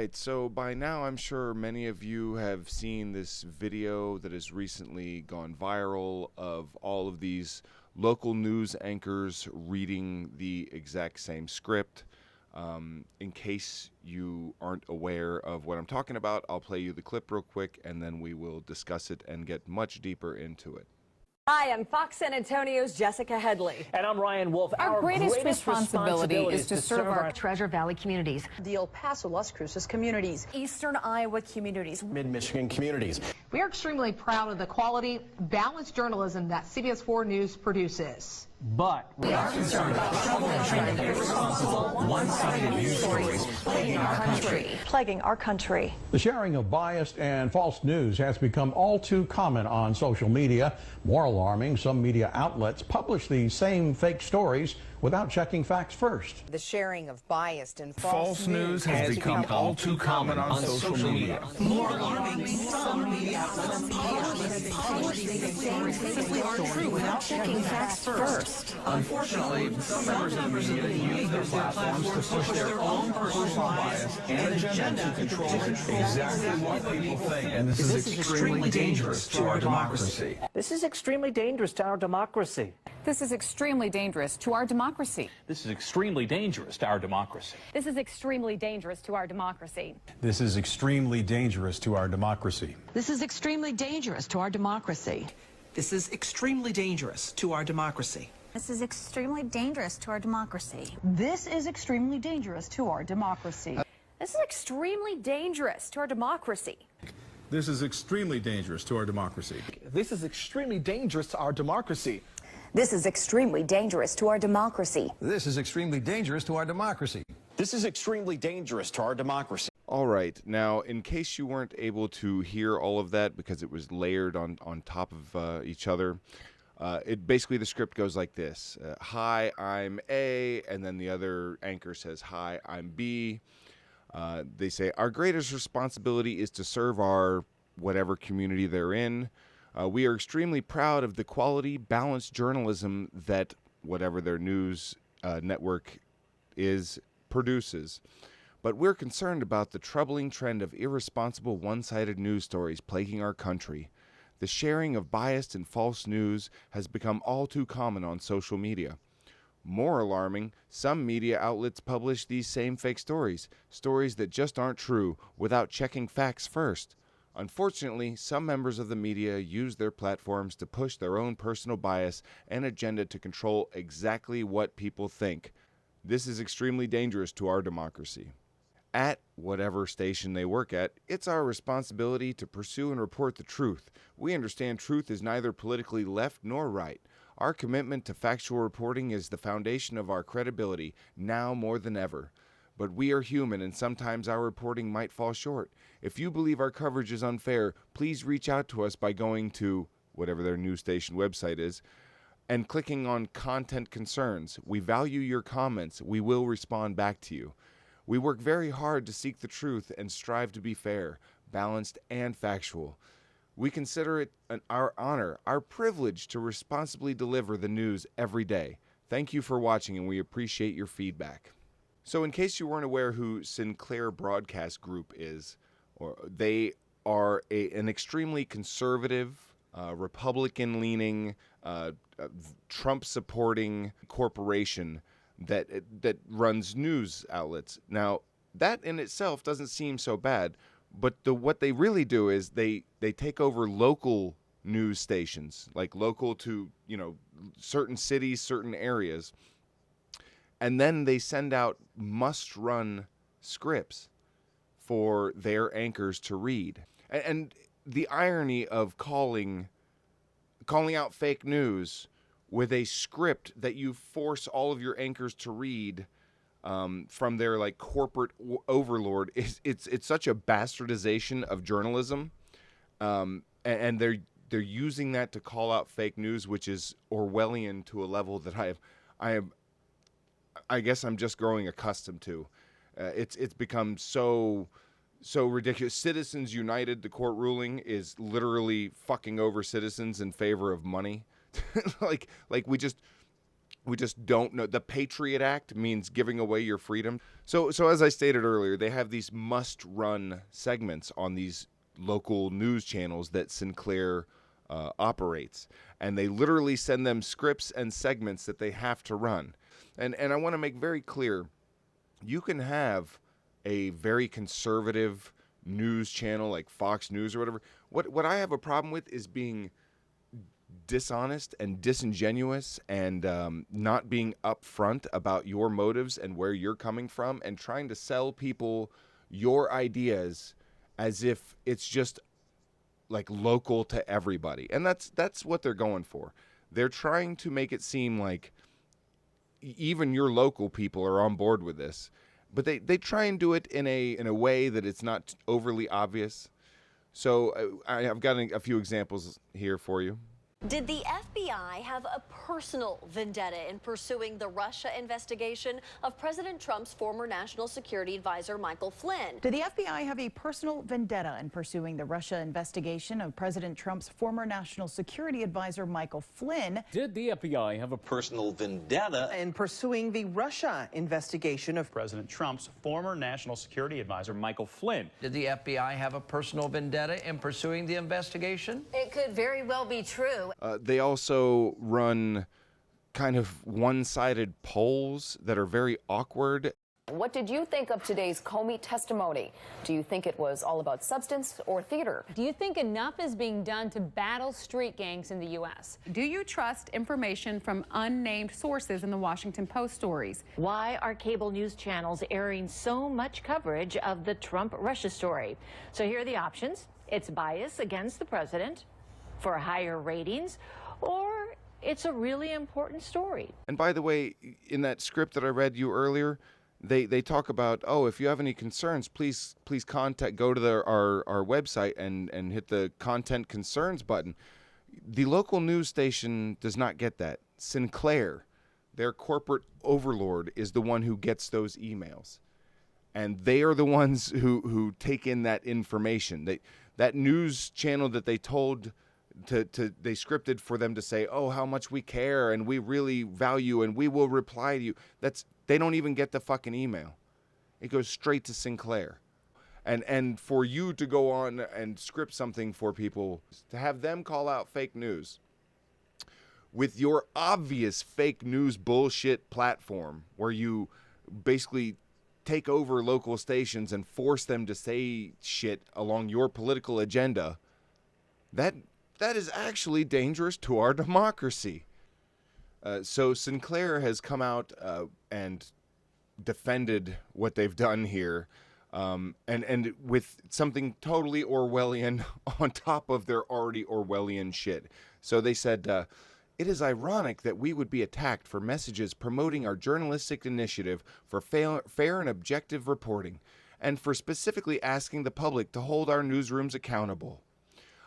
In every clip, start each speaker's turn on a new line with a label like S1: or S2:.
S1: right, so by now I'm sure many of you have seen this video that has recently gone viral of all of these local news anchors reading the exact same script. In case you aren't aware of what I'm talking about, I'll play you the clip real quick and then we will discuss it and get much deeper into it.
S2: Hi, I'm Fox San Antonio's Jessica Headley.
S3: And I'm Ryan Wolf.
S4: Our greatest responsibility is to serve our
S5: Treasure Valley communities,
S6: the El Paso, Las Cruces communities,
S2: Eastern Iowa communities,
S3: Mid-Michigan communities.
S5: We are extremely proud of the quality, balanced journalism that CBS 4 News produces.
S3: But we are concerned about troubling, irresponsible, one-sided news stories plaguing our country.
S7: The sharing of biased and false news has become all too common on social media. More alarming, some media outlets publish these same fake stories without checking facts first.
S8: The sharing of biased and
S9: false news has become all too common on social media.
S8: More alarming, some media outlets publish these same fake stories without checking facts first.
S9: Unfortunately, some members of the media use their platforms to push their own personal bias and agenda to control exactly what people think. And this is extremely dangerous to our democracy.
S3: This is extremely dangerous to our democracy.
S4: This is extremely dangerous to our democracy.
S10: This is extremely dangerous to our democracy.
S11: This is extremely dangerous to our democracy.
S12: This is extremely dangerous to our democracy.
S6: This is extremely dangerous to our democracy.
S8: This is extremely dangerous to our democracy.
S11: This is extremely dangerous to our democracy.
S6: This is extremely dangerous to our democracy.
S2: This is extremely dangerous to our democracy.
S12: This is extremely dangerous to our democracy.
S9: This is extremely dangerous to our democracy.
S8: This is extremely dangerous to our democracy.
S12: This is extremely dangerous to our democracy.
S10: This is extremely dangerous to our democracy.
S1: All right, now in case you weren't able to hear all of that because it was layered on top of each other, it basically the script goes like this. Hi, I'm A, and then the other anchor says, hi, I'm B. They say, our greatest responsibility is to serve our whatever community they're in. We are extremely proud of the quality, balanced journalism that whatever their news network produces. But we're concerned about the troubling trend of irresponsible, one-sided news stories plaguing our country. The sharing of biased and false news has become all too common on social media. More alarming, some media outlets publish these same fake stories, stories that just aren't true, without checking facts first. Unfortunately, some members of the media use their platforms to push their own personal bias and agenda to control exactly what people think. This is extremely dangerous to our democracy. At whatever station they work at, it's our responsibility to pursue and report the truth. We understand truth is neither politically left nor right. Our commitment to factual reporting is the foundation of our credibility, now more than ever. But we are human, and sometimes our reporting might fall short. If you believe our coverage is unfair, please reach out to us by going to whatever their news station website is and clicking on Content Concerns. We value your comments. We will respond back to you. We work very hard to seek the truth and strive to be fair, balanced, and factual. We consider it our honor, our privilege to responsibly deliver the news every day. Thank you for watching, and we appreciate your feedback. So in case you weren't aware who Sinclair Broadcast Group is, they are an extremely conservative, Republican-leaning, Trump-supporting corporation that runs news outlets. Now, that in itself doesn't seem so bad, but what they really do is they take over local news stations, like local to, certain cities, certain areas, and then they send out must-run scripts for their anchors to read. And the irony of calling out fake news with a script that you force all of your anchors to read from their corporate overlord, it's such a bastardization of journalism, and they're using that to call out fake news, which is Orwellian to a level that I guess I'm just growing accustomed to. It's become so ridiculous. Citizens United, the court ruling, is literally fucking over citizens in favor of money. like We just don't know. The Patriot Act means giving away your freedom. So as I stated earlier, they have these must-run segments on these local news channels that Sinclair operates, and they literally send them scripts and segments that they have to run. And I want to make very clear, you can have a very conservative news channel like Fox News or whatever. What I have a problem with is being dishonest and disingenuous and not being upfront about your motives and where you're coming from, and trying to sell people your ideas as if it's just like local to everybody. And that's what they're going for. They're trying to make it seem like even your local people are on board with this, but they try and do it in a way that it's not overly obvious. So I've got a few examples here for you.
S13: Did the FBI have a personal vendetta in pursuing the Russia investigation of President Trump's former national security advisor, Michael Flynn?
S6: Did the FBI have a personal vendetta in pursuing the Russia investigation of President Trump's former national security advisor, Michael Flynn?
S14: Did the FBI have a personal vendetta
S15: in pursuing the Russia investigation of
S14: President Trump's former national security advisor, Michael Flynn?
S16: Did the FBI have a personal vendetta in pursuing the investigation?
S13: It could very well be true.
S1: They also run kind of one-sided polls that are very awkward.
S17: What did you think of today's Comey testimony? Do you think it was all about substance or theater?
S18: Do you think enough is being done to battle street gangs in the U.S.?
S4: Do you trust information from unnamed sources in the Washington Post stories?
S19: Why are cable news channels airing so much coverage of the Trump-Russia story? So here are the options. It's bias against the president for higher ratings, or it's a really important story.
S1: And by the way, in that script that I read you earlier, they talk about, oh, if you have any concerns, please go to our website and hit the content concerns button. The local news station does not get that. Sinclair, their corporate overlord, is the one who gets those emails. And they are the ones who take in that information. That news channel that they told they scripted for them to say, oh, how much we care and we really value and we will reply to you. They don't even get the fucking email. It goes straight to Sinclair. And for you to go on and script something for people, to have them call out fake news with your obvious fake news bullshit platform where you basically take over local stations and force them to say shit along your political agenda, that is actually dangerous to our democracy. So Sinclair has come out and defended what they've done here, and with something totally Orwellian on top of their already Orwellian shit. So they said, it is ironic that we would be attacked for messages promoting our journalistic initiative for fair and objective reporting, and for specifically asking the public to hold our newsrooms accountable.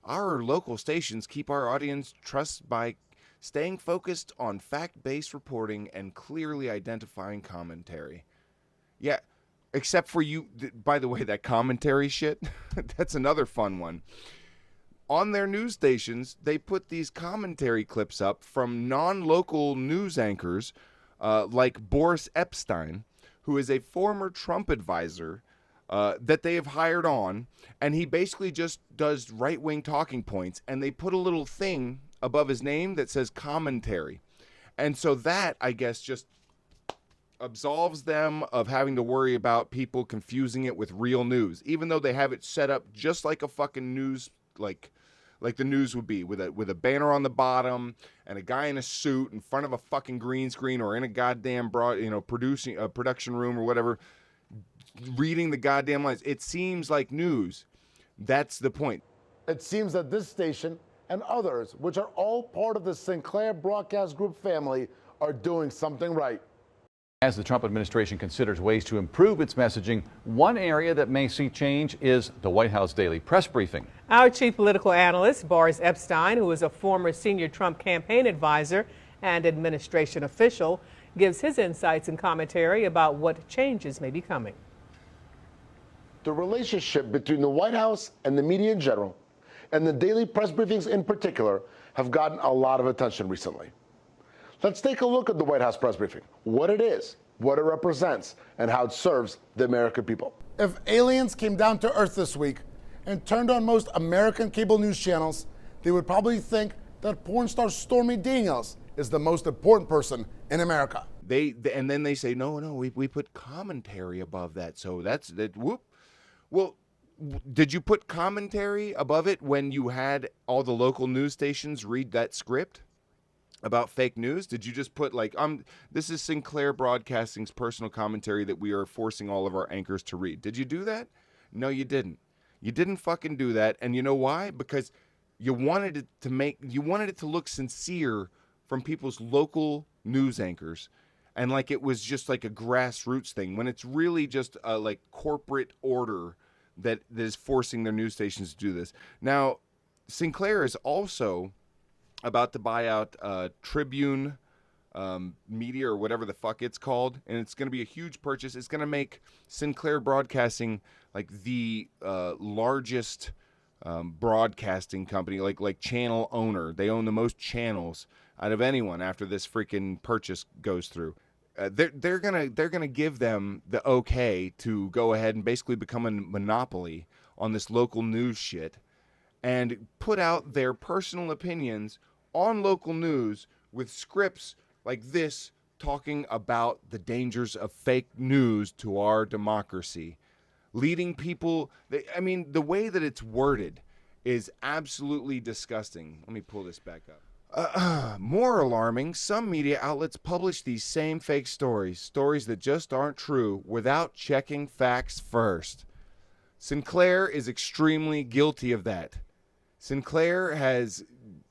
S1: Our local stations keep our audience trust by staying focused on fact-based reporting and clearly identifying commentary. Yeah, except for you, by the way, that commentary shit, that's another fun one. On their news stations, they put these commentary clips up from non-local news anchors like Boris Epshteyn, who is a former Trump advisor that they have hired on, and he basically just does right-wing talking points, and they put a little thing above his name that says commentary. And so that, I guess, just absolves them of having to worry about people confusing it with real news, even though they have it set up just like a fucking news, like the news would be, with a banner on the bottom and a guy in a suit in front of a fucking green screen or in a goddamn production room or whatever, reading the goddamn lines. It seems like news. That's the point.
S20: It seems that this station and others, which are all part of the Sinclair Broadcast Group family, are doing something right.
S21: As the Trump administration considers ways to improve its messaging, one area that may see change is the White House daily press briefing.
S22: Our chief political analyst, Boris Epshteyn, who is a former senior Trump campaign advisor and administration official, gives his insights and commentary about what changes may be coming.
S20: The relationship between the White House and the media in general, and the daily press briefings in particular, have gotten a lot of attention recently. Let's take a look at the White House press briefing, what it is, what it represents, and how it serves the American people. If aliens came down to Earth this week and turned on most American cable news channels, they would probably think that porn star Stormy Daniels is the most important person in America.
S1: And then they say, no, we put commentary above that. So that's that. Whoop. Well, did you put commentary above it when you had all the local news stations read that script about fake news? Did you just put like, this is Sinclair Broadcasting's personal commentary that we are forcing all of our anchors to read? Did you do that? No, you didn't. You didn't fucking do that. And you know why? Because you wanted it to look sincere from people's local news anchors, and like it was just like a grassroots thing, when it's really just a like corporate order that is forcing their news stations to do this. Now, Sinclair is also about to buy out Tribune Media, or whatever the fuck it's called, and it's going to be a huge purchase. It's going to make Sinclair Broadcasting like the largest broadcasting company, like channel owner. They own the most channels out of anyone after this freaking purchase goes through. They're gonna give them the okay to go ahead and basically become a monopoly on this local news shit, and put out their personal opinions on local news with scripts like this talking about the dangers of fake news to our democracy. Leading people, I mean, the way that it's worded is absolutely disgusting. Let me pull this back up. More alarming, some media outlets publish these same fake stories that just aren't true, without checking facts first. Sinclair is extremely guilty of that. Sinclair has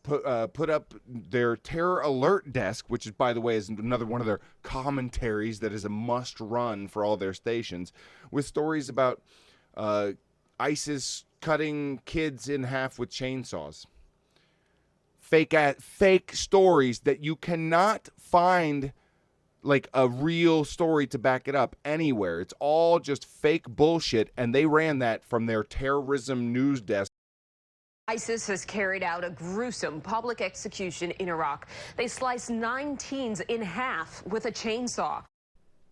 S1: put up their terror alert desk, which is, by the way, is another one of their commentaries that is a must run for all their stations, with stories about ISIS cutting kids in half with chainsaws. Fake stories that you cannot find like a real story to back it up anywhere. It's all just fake bullshit, and they ran that from their terrorism news desk.
S5: ISIS has carried out a gruesome public execution in Iraq. They sliced 9 teens in half with a chainsaw.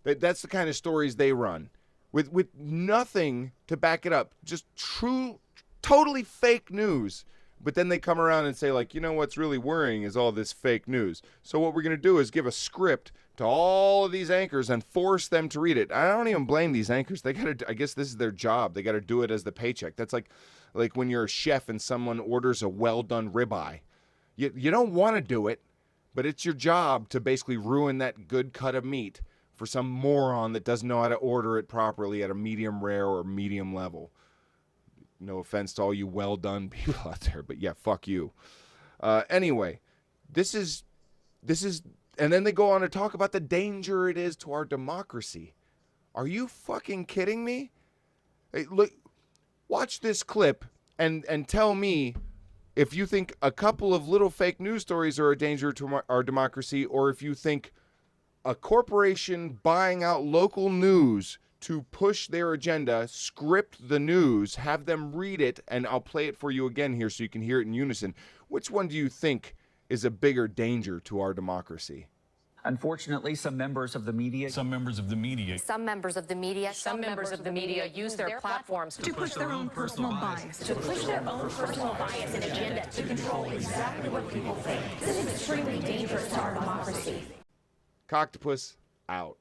S1: That's the kind of stories they run, with nothing to back it up. Just true, totally fake news. But then they come around and say, like, you know what's really worrying is all this fake news. So what we're going to do is give a script to all of these anchors and force them to read it. I don't even blame these anchors. They got to, I guess this is their job. They got to do it as the paycheck. That's like when you're a chef and someone orders a well-done ribeye. You don't want to do it, but it's your job to basically ruin that good cut of meat for some moron that doesn't know how to order it properly at a medium rare or medium level. No offense to all you well-done people out there, but yeah, fuck you. Anyway, this is, and then they go on to talk about the danger it is to our democracy. Are you fucking kidding me? Hey, look, watch this clip and tell me if you think a couple of little fake news stories are a danger to our democracy, or if you think a corporation buying out local news to push their agenda, script the news, have them read it, and I'll play it for you again here so you can hear it in unison. Which one do you think is a bigger danger to our democracy?
S7: Unfortunately, some members of the media use their platforms
S8: to push their own personal bias.
S7: To push their own personal bias and agenda to control exactly what people think.
S8: This is extremely dangerous to our democracy.
S1: Coctopus out.